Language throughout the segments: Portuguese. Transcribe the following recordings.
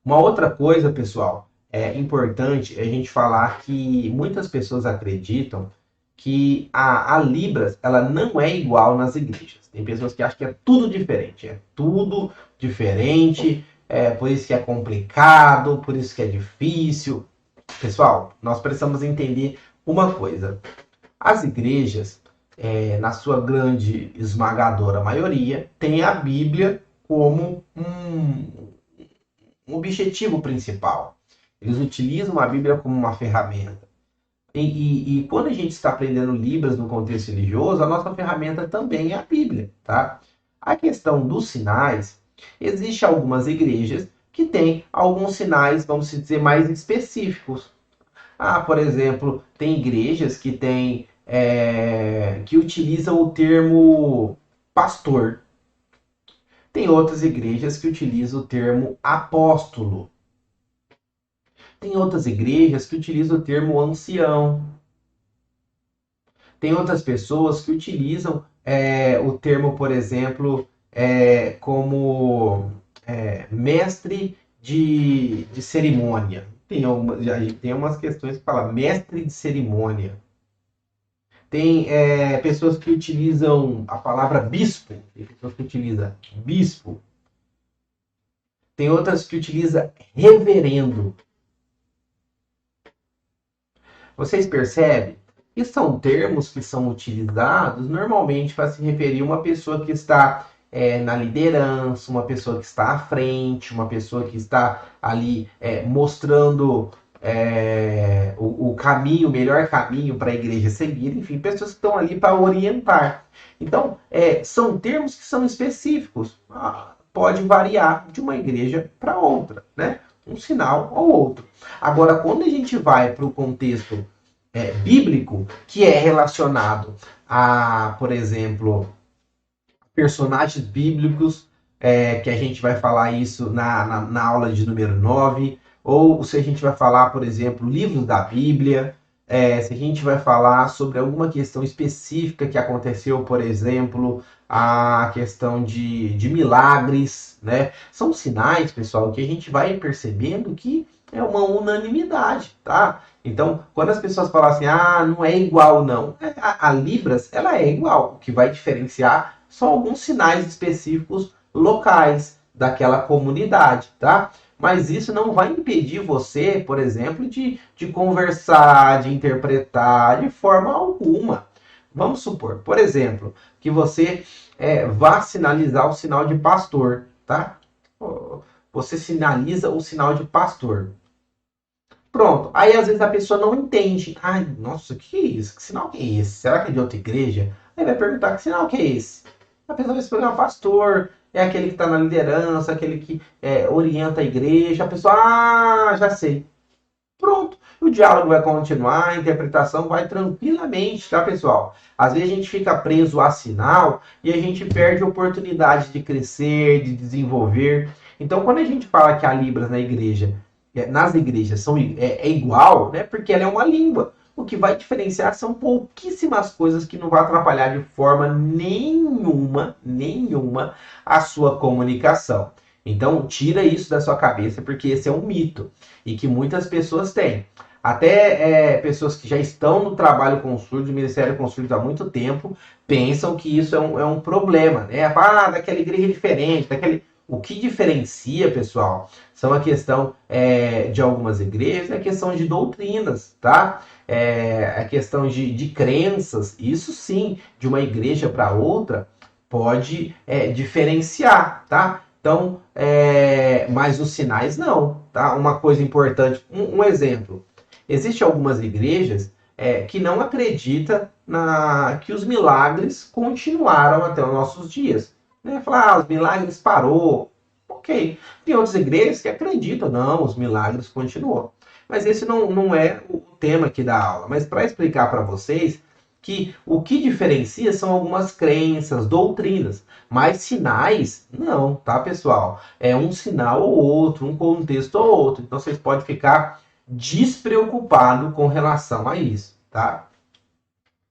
Uma outra coisa, pessoal, é importante a gente falar que muitas pessoas acreditam que a Libras ela não é igual nas igrejas. Tem pessoas que acham que é tudo diferente, por isso que é complicado, por isso que é difícil. Pessoal, nós precisamos entender uma coisa. As igrejas, na sua grande esmagadora maioria, têm a Bíblia como um objetivo principal. Eles utilizam a Bíblia como uma ferramenta. E quando a gente está aprendendo Libras no contexto religioso, a nossa ferramenta também é a Bíblia, tá? A questão dos sinais, existe algumas igrejas que têm alguns sinais, vamos dizer, mais específicos. Por exemplo, tem igrejas que que utilizam o termo pastor. Tem outras igrejas que utilizam o termo apóstolo. Tem outras igrejas que utilizam o termo ancião. Tem outras pessoas que utilizam o termo, por exemplo, como mestre de cerimônia. Tem umas questões que falam mestre de cerimônia. Tem pessoas que utilizam a palavra bispo. Tem pessoas que utilizam bispo. Tem outras que utilizam reverendo. Vocês percebem? E são termos que são utilizados normalmente para se referir a uma pessoa que está na liderança, uma pessoa que está à frente, uma pessoa que está ali mostrando o caminho, o melhor caminho para a igreja seguir, enfim, pessoas que estão ali para orientar. Então, são termos que são específicos. Pode variar de uma igreja para outra, né? Um sinal ou outro. Agora, quando a gente vai para o contexto bíblico, que é relacionado a, por exemplo, personagens bíblicos, que a gente vai falar isso na aula de número 9, ou se a gente vai falar, por exemplo, livros da Bíblia, se a gente vai falar sobre alguma questão específica que aconteceu, por exemplo, a questão de milagres, né? São sinais, pessoal, que a gente vai percebendo que é uma unanimidade, tá? Então, quando as pessoas falam assim, não é igual, não. A Libras, ela é igual. O que vai diferenciar são alguns sinais específicos locais daquela comunidade, tá? Mas isso não vai impedir você, por exemplo, de conversar, de interpretar de forma alguma. Vamos supor, por exemplo, que você vá sinalizar o sinal de pastor, tá? Você sinaliza o sinal de pastor. Pronto. Aí às vezes a pessoa não entende. Ai, nossa, que é isso? Que sinal que é esse? Será que é de outra igreja? Aí vai perguntar que sinal que é esse? A pessoa vai explicar, pastor, é aquele que está na liderança, aquele que orienta a igreja. A pessoa, já sei. Pronto. O diálogo vai continuar, a interpretação vai tranquilamente, tá, pessoal? Às vezes a gente fica preso a sinal e a gente perde a oportunidade de crescer, de desenvolver. Então, quando a gente fala que a Libras na igreja, nas igrejas é igual, né? Porque ela é uma língua. O que vai diferenciar são pouquíssimas coisas que não vai atrapalhar de forma nenhuma a sua comunicação. Então, tira isso da sua cabeça, porque esse é um mito e que muitas pessoas têm. Até pessoas que já estão no trabalho com surdo, Ministério com surdo há muito tempo, pensam que isso é um problema, né? Daquela igreja é diferente, daquele... O que diferencia, pessoal, são a questão de algumas igrejas, a questão de doutrinas, tá? A questão de crenças, isso sim, de uma igreja para outra, pode diferenciar, tá? Então, mas os sinais não, tá? Uma coisa importante, um exemplo. Existem algumas igrejas que não acreditam que os milagres continuaram até os nossos dias. Né? Falar, os milagres parou. Ok. Tem outras igrejas que acreditam, não, os milagres continuou. Mas esse não é o tema aqui da aula. Mas para explicar para vocês que o que diferencia são algumas crenças, doutrinas, mas sinais, não, tá, pessoal? É um sinal ou outro, um contexto ou outro. Então vocês podem ficar despreocupados com relação a isso, tá?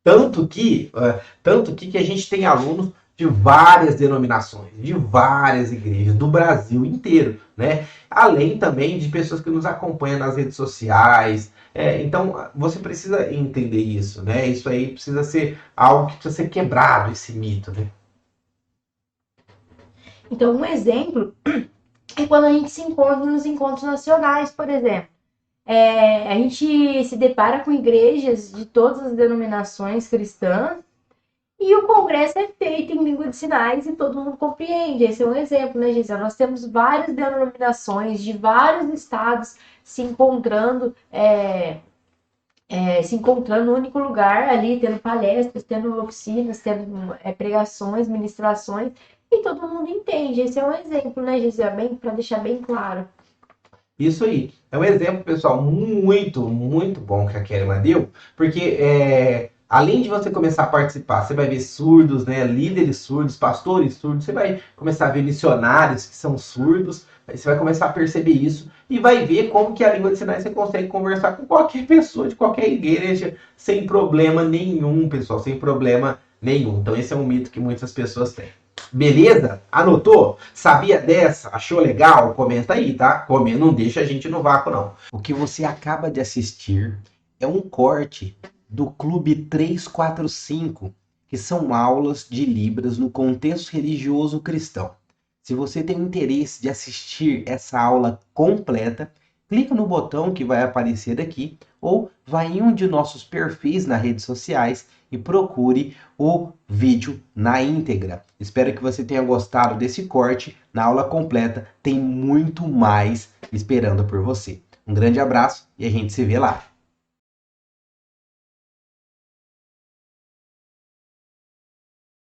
Tanto que a gente tem alunos de várias denominações, de várias igrejas do Brasil inteiro, né? Além também de pessoas que nos acompanham nas redes sociais. Então, você precisa entender isso, né? Isso aí precisa ser algo que precisa ser quebrado, esse mito, né? Então, um exemplo é quando a gente se encontra nos encontros nacionais, por exemplo. A gente se depara com igrejas de todas as denominações cristãs e o congresso é feito em língua de sinais e todo mundo compreende. Esse é um exemplo, né, Gisela? Nós temos várias denominações de vários estados se encontrando, se encontrando no único lugar ali, tendo palestras, tendo oficinas, tendo pregações, ministrações, e todo mundo entende. Esse é um exemplo, né, Gisela? Para deixar bem claro. Isso aí. É um exemplo, pessoal, muito, muito bom que a Kelly deu, porque além de você começar a participar, você vai ver surdos, né, líderes surdos, pastores surdos, você vai começar a ver missionários que são surdos, aí você vai começar a perceber isso e vai ver como que a língua de sinais você consegue conversar com qualquer pessoa de qualquer igreja sem problema nenhum, pessoal, sem problema nenhum. Então esse é um mito que muitas pessoas têm. Beleza? Anotou? Sabia dessa? Achou legal? Comenta aí, tá? Comenta, não deixa a gente no vácuo, não. O que você acaba de assistir é um corte do Clube 345, que são aulas de Libras no contexto religioso cristão. Se você tem interesse de assistir essa aula completa, clica no botão que vai aparecer aqui ou vai em um de nossos perfis nas redes sociais e procure o vídeo na íntegra. Espero que você tenha gostado desse corte. Na aula completa tem muito mais esperando por você. Um grande abraço e a gente se vê lá.